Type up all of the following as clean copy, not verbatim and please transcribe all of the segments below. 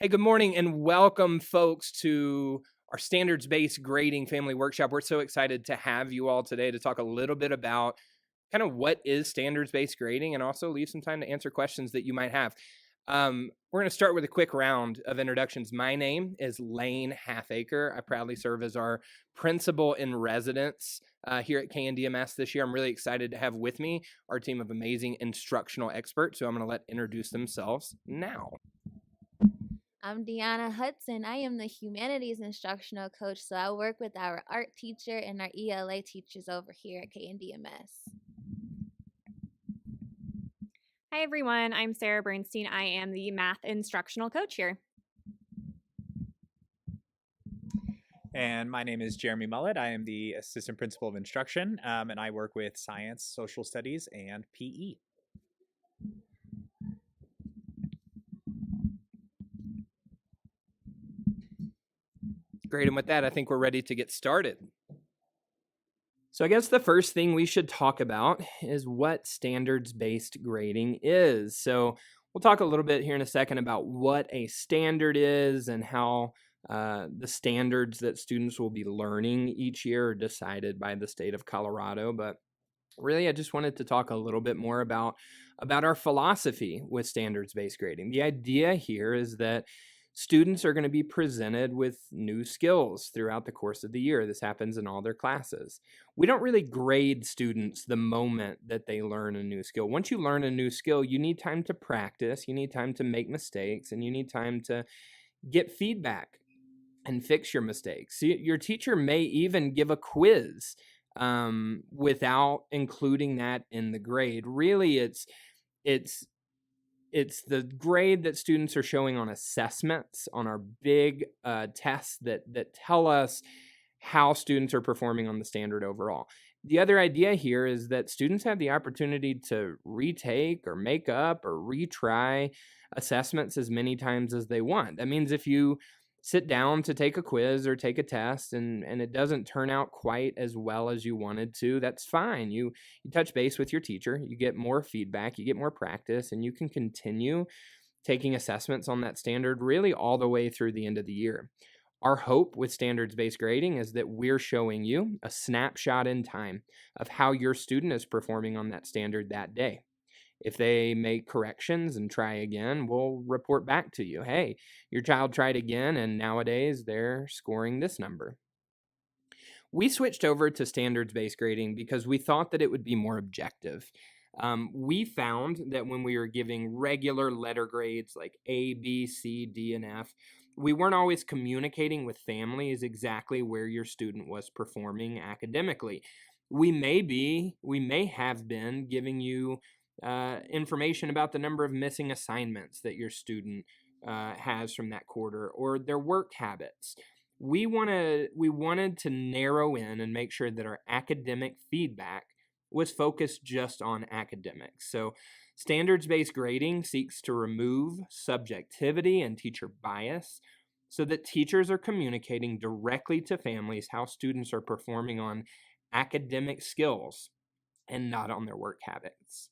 Hey, good morning and welcome, folks, to our standards-based grading family workshop. We're so excited to have you all today to talk a little bit about kind of what is standards-based grading and also leave some time to answer questions that you might have. We're going to start with a quick round of introductions. My name is Lane Halfacre. I proudly serve as our principal in residence here at KNDMS this year. I'm really excited to have with me our team of amazing instructional experts who I'm going to let introduce themselves now. I'm Deanna Hudson. I am the humanities instructional coach, so I work with our art teacher and our ELA teachers over here at KNDMS. Hi, everyone. I'm Sarah Bernstein. I am the math instructional coach here. And my name is Jeremy Mullet. I am the assistant principal of instruction, and I work with science, social studies, and PE. Great. And with that, I think we're ready to get started. So I guess the first thing we should talk about is what standards-based grading is. So we'll talk a little bit here in a second about what a standard is and how the standards that students will be learning each year are decided by the state of Colorado. But really, I just wanted to talk a little bit more about our philosophy with standards-based grading. The idea here is that students are going to be presented with new skills throughout the course of the year. This happens in all their classes. We don't really grade students the moment that they learn a new skill. Once you learn a new skill, you need time to practice, you need time to make mistakes, and you need time to get feedback and fix your mistakes. Your teacher may even give a quiz without including that in the grade. Really, it's the grade that students are showing on assessments, on our big tests that tell us how students are performing on the standard overall. The other idea here is that students have the opportunity to retake or make up or retry assessments as many times as they want. That means if you sit down to take a quiz or take a test and it doesn't turn out quite as well as you wanted to, that's fine. You touch base with your teacher, you get more feedback, you get more practice, and you can continue taking assessments on that standard really all the way through the end of the year. Our hope with standards-based grading is that we're showing you a snapshot in time of how your student is performing on that standard that day. If they make corrections and try again, we'll report back to you, hey, your child tried again, and nowadays they're scoring this number. We switched over to standards-based grading because we thought that it would be more objective. We found that when we were giving regular letter grades like A, B, C, D, and F, we weren't always communicating with families exactly where your student was performing academically. We may have been giving you information about the number of missing assignments that your student has from that quarter or their work habits. We wanted to narrow in and make sure that our academic feedback was focused just on academics. So standards-based grading seeks to remove subjectivity and teacher bias so that teachers are communicating directly to families how students are performing on academic skills and not on their work habits.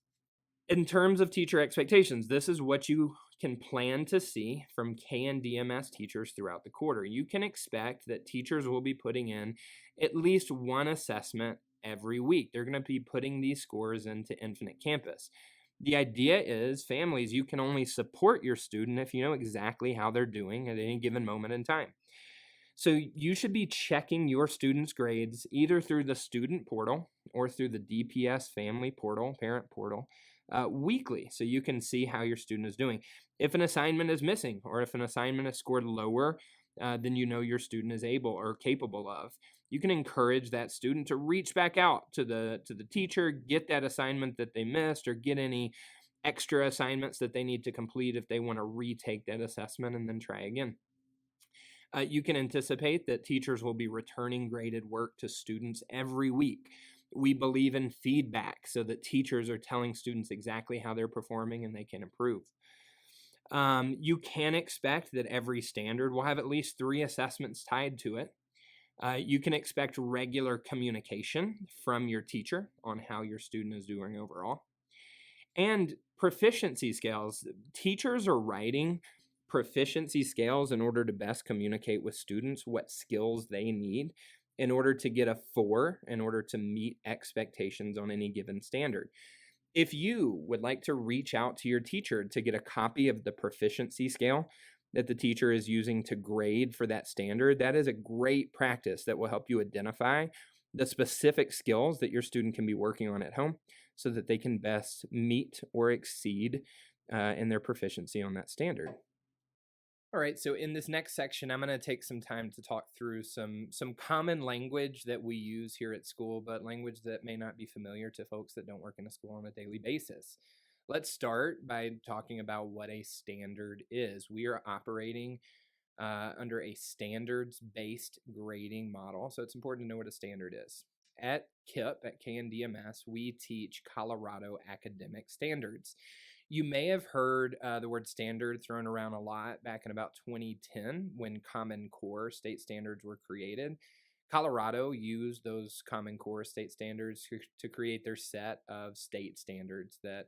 In terms of teacher expectations, this is what you can plan to see from KNDMS teachers throughout the quarter. You can expect that teachers will be putting in at least one assessment every week. They're going to be putting these scores into Infinite Campus. The idea is, families, you can only support your student if you know exactly how they're doing at any given moment in time. So you should be checking your students' grades either through the student portal or through the DPS family portal, parent portal, weekly, so you can see how your student is doing. If an assignment is missing or if an assignment is scored lower than you know your student is able or capable of, you can encourage that student to reach back out to the teacher, get that assignment that they missed, or get any extra assignments that they need to complete if they want to retake that assessment and then try again. You can anticipate that teachers will be returning graded work to students every week. We believe in feedback so that teachers are telling students exactly how they're performing and they can improve. You can expect that every standard will have at least 3 assessments tied to it. You can expect regular communication from your teacher on how your student is doing overall. And proficiency scales. Teachers are writing proficiency scales in order to best communicate with students what skills they need in order to get a 4, in order to meet expectations on any given standard. If you would like to reach out to your teacher to get a copy of the proficiency scale that the teacher is using to grade for that standard, that is a great practice that will help you identify the specific skills that your student can be working on at home so that they can best meet or exceed in their proficiency on that standard. All right, so in this next section, I'm going to take some time to talk through some common language that we use here at school, but language that may not be familiar to folks that don't work in a school on a daily basis. Let's start by talking about what a standard is. We are operating under a standards-based grading model, so it's important to know what a standard is. At KIP, at KNDMS, we teach Colorado academic standards. You may have heard the word standard thrown around a lot back in about 2010 when Common Core state standards were created. Colorado used those Common Core state standards to create their set of state standards that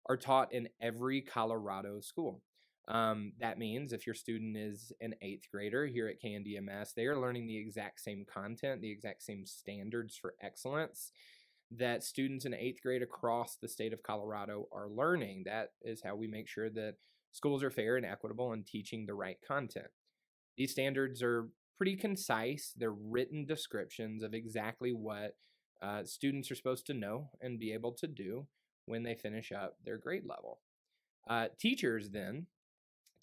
are taught in every Colorado school. That means if your student is an 8th grader here at KNDMS, they are learning the exact same content, the exact same standards for excellence that students in 8th grade across the state of Colorado are learning. That is how we make sure that schools are fair and equitable in teaching the right content. These standards are pretty concise. They're written descriptions of exactly what students are supposed to know and be able to do when they finish up their grade level. Teachers then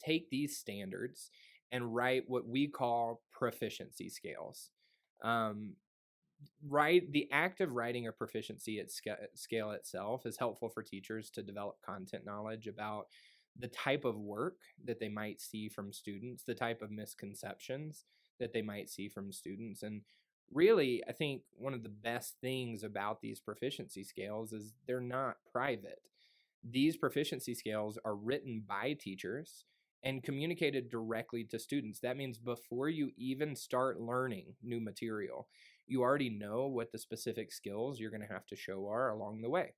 take these standards and write what we call proficiency scales. The act of writing a proficiency at scale itself is helpful for teachers to develop content knowledge about the type of work that they might see from students, the type of misconceptions that they might see from students. And really, I think one of the best things about these proficiency scales is they're not private. These proficiency scales are written by teachers and communicated directly to students. That means before you even start learning new material, you already know what the specific skills you're going to have to show are along the way.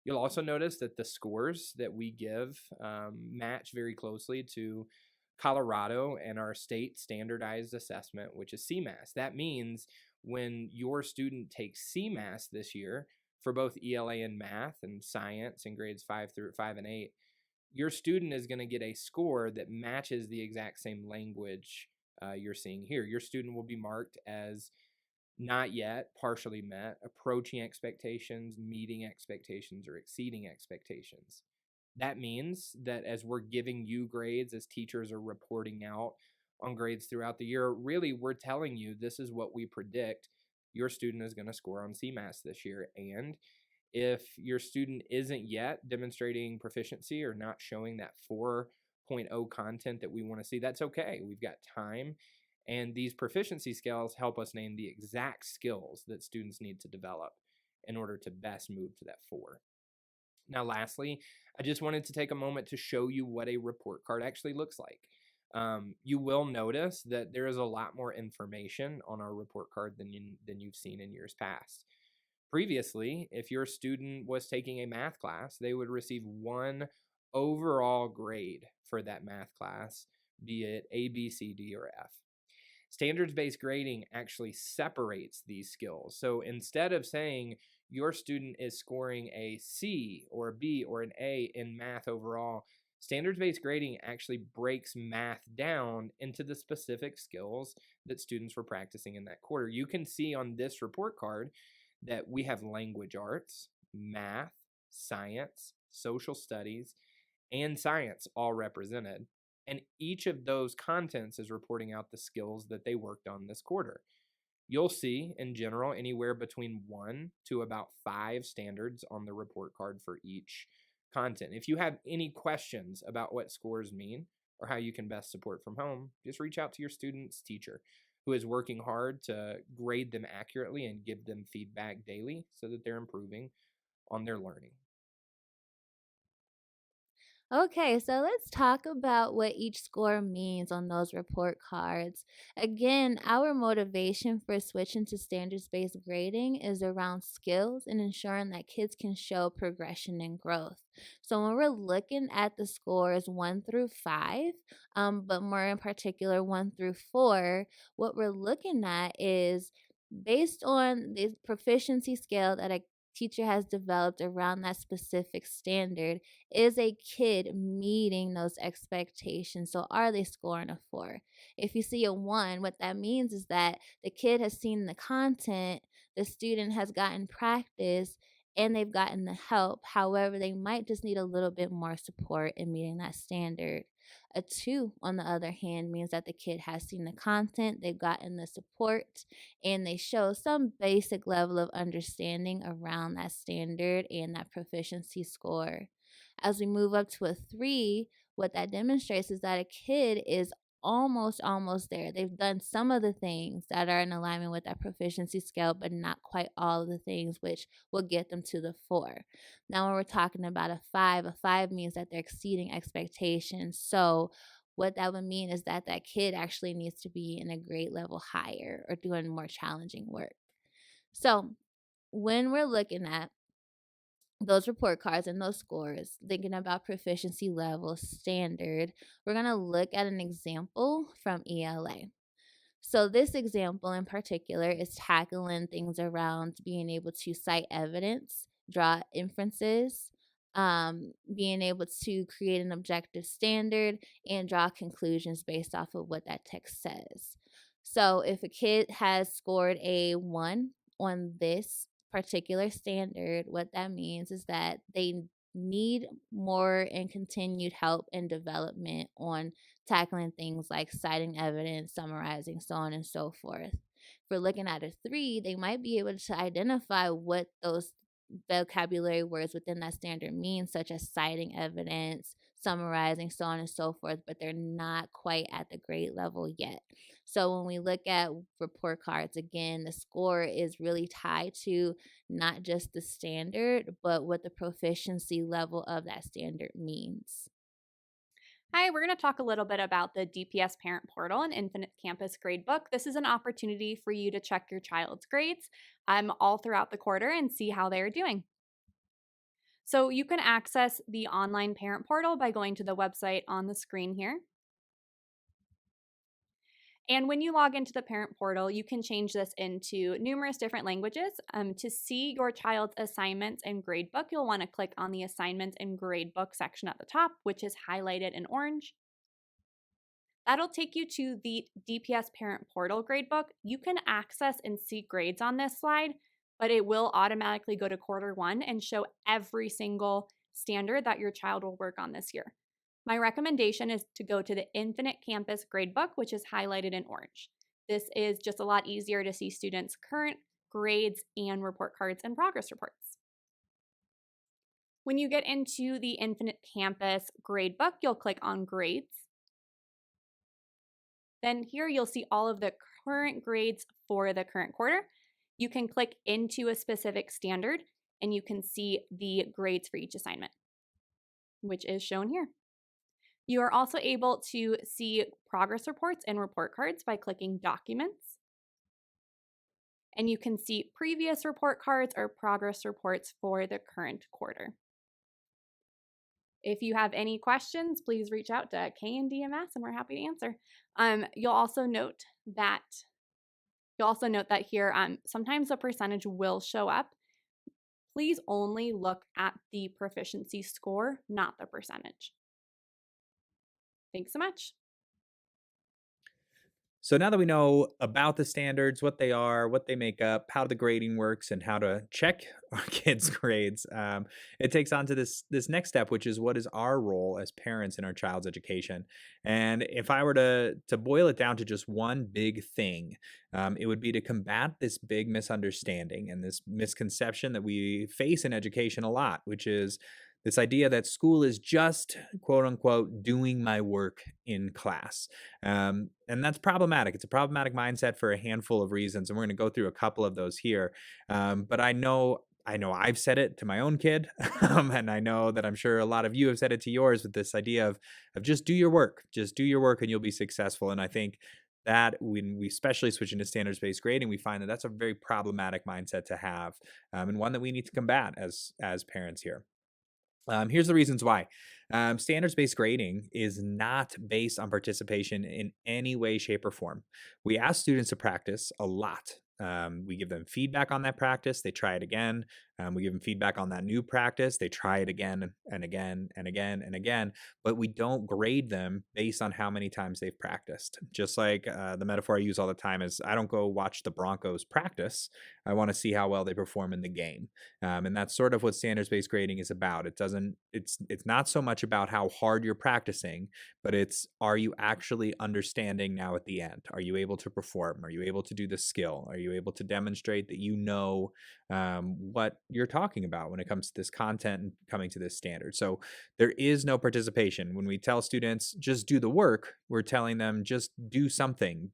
You'll also notice that the scores that we give match very closely to Colorado and our state standardized assessment, which is CMAS. That means when your student takes CMAS this year for both ELA and math and science in grades 5 and 8, your student is going to get a score that matches the exact same language you're seeing here. Your student will be marked as not yet, partially met, approaching expectations, meeting expectations, or exceeding expectations. That means that as we're giving you grades, as teachers are reporting out on grades throughout the year, really we're telling you this is what we predict your student is going to score on CMAS this year. And if your student isn't yet demonstrating proficiency or not showing that 4.0 content that we want to see, that's okay. We've got time. And these proficiency scales help us name the exact skills that students need to develop in order to best move to that 4. Now, lastly, I just wanted to take a moment to show you what a report card actually looks like. You will notice that there is a lot more information on our report card than you've seen in years past. Previously, if your student was taking a math class, they would receive one overall grade for that math class, be it A, B, C, D, or F. Standards-based grading actually separates these skills. So instead of saying your student is scoring a C or a B or an A in math overall, standards-based grading actually breaks math down into the specific skills that students were practicing in that quarter. You can see on this report card that we have language arts, math, science, social studies, and science all represented. And each of those contents is reporting out the skills that they worked on this quarter. You'll see, in general, anywhere between 1 to about 5 standards on the report card for each content. If you have any questions about what scores mean or how you can best support from home, just reach out to your student's teacher, who is working hard to grade them accurately and give them feedback daily so that they're improving on their learning. Okay, so let's talk about what each score means on those report cards. Again, our motivation for switching to standards based grading is around skills and ensuring that kids can show progression and growth. So, when we're looking at the scores 1 through 5, but more in particular 1 through 4, what we're looking at is based on the proficiency scale that a teacher has developed around that specific standard, is a kid meeting those expectations? So are they scoring a 4? If you see a 1, what that means is that the kid has seen the content, the student has gotten practice, and they've gotten the help. However, they might just need a little bit more support in meeting that standard. A 2, on the other hand, means that the kid has seen the content, they've gotten the support, and they show some basic level of understanding around that standard and that proficiency score. As we move up to a 3, what that demonstrates is that a kid is almost there. They've done some of the things that are in alignment with that proficiency scale, but not quite all of the things, which will get them to the 4. Now, when we're talking about a 5 means that they're exceeding expectations. So what that would mean is that that kid actually needs to be in a grade level higher or doing more challenging work. So when we're looking at those report cards and those scores, thinking about proficiency level standard, we're going to look at an example from ELA. So, this example in particular is tackling things around being able to cite evidence, draw inferences, being able to create an objective standard, and draw conclusions based off of what that text says. So, if a kid has scored a 1 on this particular standard, what that means is that they need more and continued help and development on tackling things like citing evidence, summarizing, so on and so forth. If we're looking at a 3, they might be able to identify what those vocabulary words within that standard mean, such as citing evidence, summarizing, so on and so forth, but they're not quite at the grade level yet. So when we look at report cards, again, the score is really tied to not just the standard, but what the proficiency level of that standard means. Hi, we're going to talk a little bit about the DPS Parent Portal and Infinite Campus Gradebook. This is an opportunity for you to check your child's grades all throughout the quarter and see how they are doing. So you can access the online parent portal by going to the website on the screen here. And when you log into the parent portal, you can change this into numerous different languages. To see your child's assignments and gradebook, you'll want to click on the assignments and gradebook section at the top, which is highlighted in orange. That'll take you to the DPS Parent Portal gradebook. You can access and see grades on this slide, but it will automatically go to quarter 1 and show every single standard that your child will work on this year. My recommendation is to go to the Infinite Campus Gradebook, which is highlighted in orange. This is just a lot easier to see students' current grades and report cards and progress reports. When you get into the Infinite Campus Gradebook, you'll click on Grades. Then here you'll see all of the current grades for the current quarter. You can click into a specific standard and you can see the grades for each assignment, which is shown here. You are also able to see progress reports and report cards by clicking Documents. And you can see previous report cards or progress reports for the current quarter. If you have any questions, please reach out to KNDMS and we're happy to answer. You'll also note that here sometimes the percentage will show up. Please only look at the proficiency score, not the percentage. Thanks so much. So now that we know about the standards, what they are, what they make up, how the grading works, and how to check our kids' grades, it takes on to this next step, which is what is our role as parents in our child's education. And if I were to boil it down to just one big thing, it would be to combat this big misunderstanding and this misconception that we face in education a lot, which is this idea that school is just, quote unquote, doing my work in class. And that's problematic. It's a problematic mindset for a handful of reasons. And we're going to go through a couple of those here. But I know I know I've said it to my own kid, and I know that I'm sure a lot of you have said it to yours with this idea of just do your work, and you'll be successful. And I think that when we especially switch into standards-based grading, we find that that's a very problematic mindset to have, and one that we need to combat as parents here. Here's the reasons why. Standards based grading is not based on participation in any way, shape, or form. We ask students to practice a lot. We give them feedback on that practice, they try it again. We give them feedback on that new practice, they try it again and again and again and again. But we don't grade them based on how many times they've practiced. Just like the metaphor I use all the time is I don't go watch the Broncos practice, I want to see how well they perform in the game. And that's sort of what standards-based grading is about. It's not so much about how hard you're practicing, but it's, are you actually understanding now at the end? Are you able to perform? Are you able to do the skill? Are you able to demonstrate that you know what you're talking about when it comes to this content and coming to this standard? So there is no participation. When we tell students just do the work, we're telling them just do something,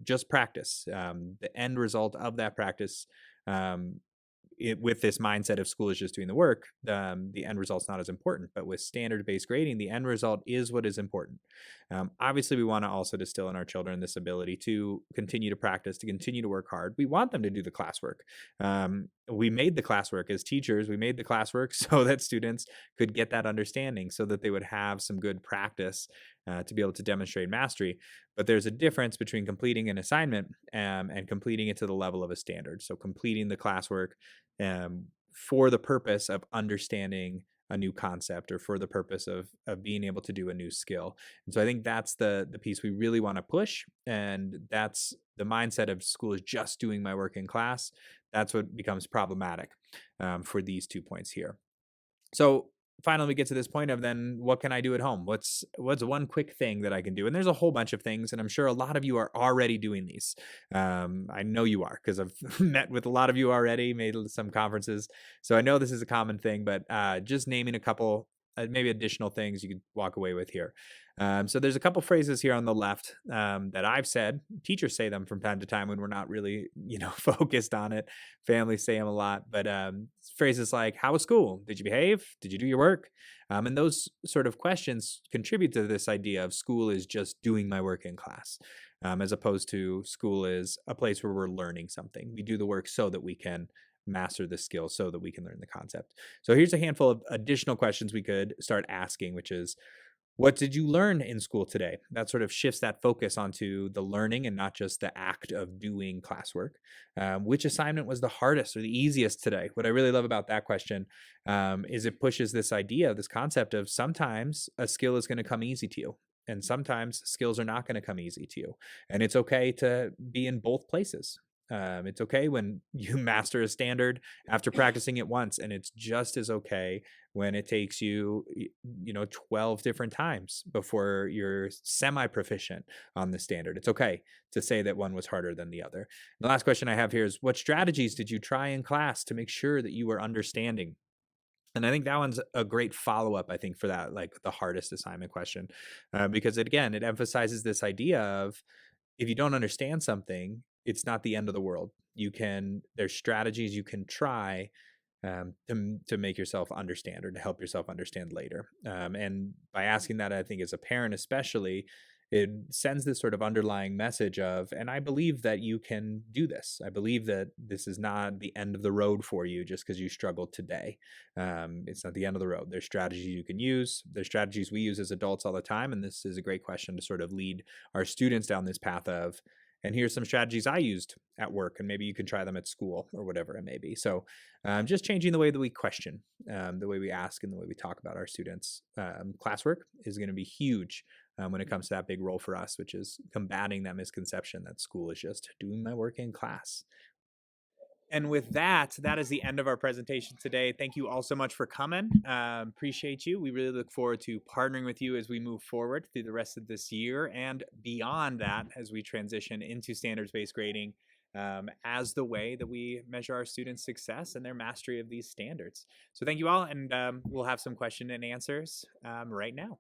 just practice. The end result of that practice, with this mindset of school is just doing the work, the end result's not as important. But with standard-based grading, the end result is what is important. Obviously, we want to also distill in our children this ability to continue to practice, to continue to work hard. We want them to do the classwork. We made the classwork as teachers. We made the classwork so that students could get that understanding, so that they would have some good practice to be able to demonstrate mastery. But there's a difference between completing an assignment and completing it to the level of a standard. So completing the classwork for the purpose of understanding a new concept, or for the purpose of being able to do a new skill. And so I think that's the piece we really want to push. And that's the mindset of school is just doing my work in class. That's what becomes problematic for these 2 points here. So finally, we get to this point of, then what can I do at home? What's one quick thing that I can do? And there's a whole bunch of things, and I'm sure a lot of you are already doing these. I know you are, because I've met with a lot of you already, made some conferences, so I know this is a common thing. But just naming a couple maybe additional things you could walk away with here. So there's a couple phrases here on the left that I've said. Teachers say them from time to time when we're not really, focused on it. Families say them a lot, but phrases like, "How was school? Did you behave? Did you do your work?" And those sort of questions contribute to this idea of school is just doing my work in class, as opposed to school is a place where we're learning something. We do the work so that we can master the skill, so that we can learn the concept. So here's a handful of additional questions we could start asking, which is, what did you learn in school today? That sort of shifts that focus onto the learning and not just the act of doing classwork. Which assignment was the hardest or the easiest today? What I really love about that question is it pushes this idea, this concept of sometimes a skill is going to come easy to you, and sometimes skills are not going to come easy to you. And it's okay to be in both places. It's okay when you master a standard after practicing it once, and it's just as okay when it takes you, 12 different times before you're semi-proficient on the standard. It's okay to say that one was harder than the other. The last question I have here is, what strategies did you try in class to make sure that you were understanding? And I think that one's a great follow-up, I think, for that, like the hardest assignment question, because it emphasizes this idea of, if you don't understand something, it's not the end of the world. There's strategies you can try to make yourself understand, or to help yourself understand later. And by asking that, I think as a parent especially, it sends this sort of underlying message of, and I believe that you can do this. I believe that this is not the end of the road for you just because you struggled today. It's not the end of the road. There's strategies you can use. There's strategies we use as adults all the time. And this is a great question to sort of lead our students down this path of, and here's some strategies I used at work, and maybe you can try them at school, or whatever it may be. So just changing the way that we question, the way we ask, and the way we talk about our students' classwork is going to be huge when it comes to that big role for us, which is combating that misconception that school is just doing my work in class. And with that, that is the end of our presentation today. Thank you all so much for coming. Appreciate you. We really look forward to partnering with you as we move forward through the rest of this year, and beyond that, as we transition into standards-based grading as the way that we measure our students' success and their mastery of these standards. So thank you all, and we'll have some question and answers right now.